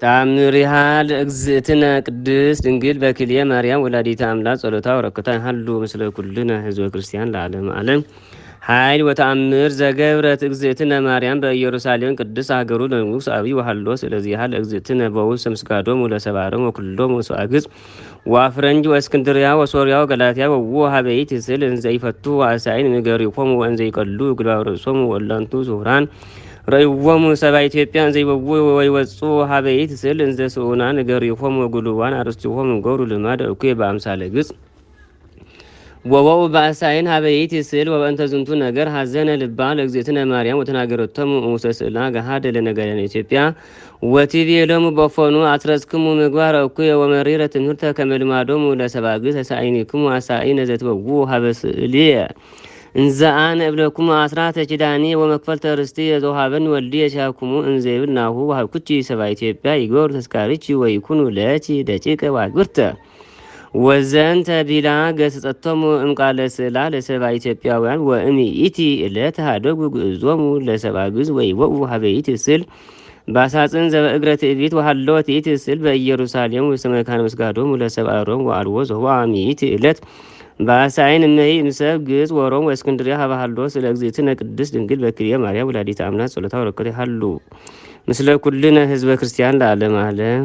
ተአምሪሃ ለእግዝእትነ ቅድስት ድንግል በክልኤ ማርያም ወላዲተ አምላክ ጸሎታ ወረከታ ሀሉ ምስለ ኩልነ ህዝበ ክርስቲያን ለዓለመ ዓለም ኃይል ወተአምር ዘገብረት እግዝእትነ ማርያም በኢየሩሳሌም ቅድስት ሀገሩ ለንጉሥ አብይ ወሀሎ ስለዚሃ ለእግዝእትነ በውስተ ምስጋዶሙ ለሰባሮም ወኩሎሙ ወሰአግዝ ወአፍረንጅ ወእስክንድርያ ወሶርያ ወገላትያ ወውሃ ሀበይት ስል እንዘ ይፈቱ አሳይን ንገሪሆሙ ወእንዘ ይቀሉ ግልባብረሶሙ ወላንቱ ዙሁራን ረይዎሙ ሰባ ኢትዮጵያ እንዘ ይበው ወይወጹ ሀበይት ስል እንዘ ስኡና ንገሪሆሙ ወጉሉዋን አርስቲሆሙ ገብሩ ልማድ እኩየ በአምሳለ ግጽ ወወው በአሳይን ሀበይት ስል ወበእንተ ዝንቱ ነገር ሀዘነ ልባ ለእግዝእትነ ማርያም ወተናገረቶሙ ሙሰ ስእላ ገሃደ ለነገረነ ኢትዮጵያ ወቲቤሎሙ በፎኑ አትረስክሙ ምግባር እኩየ ወመሪረ ትምህርተ ከመ ልማዶሙ ለሰባ ግጽ ሳይኒክሙ አሳይነ ዘትበው ሀበ ስእልየ እንዘ አነ እብለኩሙ አስራተ ኪዳኔ ወመክፈልተ ርስቴ ዘውሃበኒ ወልድየ ሲያኩሙ እንዘ ይብል ናሁ ወሀብኩቺ ሰባ ኢትዮጵያ ይገብሩ ተስካሪቺ ወይኩኑ ለቺ ደቂቀ ዋግብርተ ወዘንተ ቢላ ገሰጸቶሙ እምቃለ ስእላ ለሰባ ኢትዮጵያውያን ወእምይእቲ ዕለት ሀደጉ ግዕዞሙ ለሰባ ግዕዝ ወይወኡ ሀበይት ስል ባሳጽን ዘበእግረ ትዕቢት ወሀለወት ይእቲ ስል በኢየሩሳሌም ውስተ መካነ መስጋዶሙ ለሰብአ ሮም ወአልቦ ዘወአ እምይእቲ ዕለት በአሳይን እምሂ እምሰብ ግዕዝ ወሮም ወእስክንድርያ ሀበሃሎ ስለ እግዝእትነ ቅድስት ድንግል በክልኤ ማርያም ወላዲተ አምላክ ጸሎታ ወረከተ ሀሉ ምስለ ኩልነ ህዝበ ክርስቲያን ለዓለመ ዓለም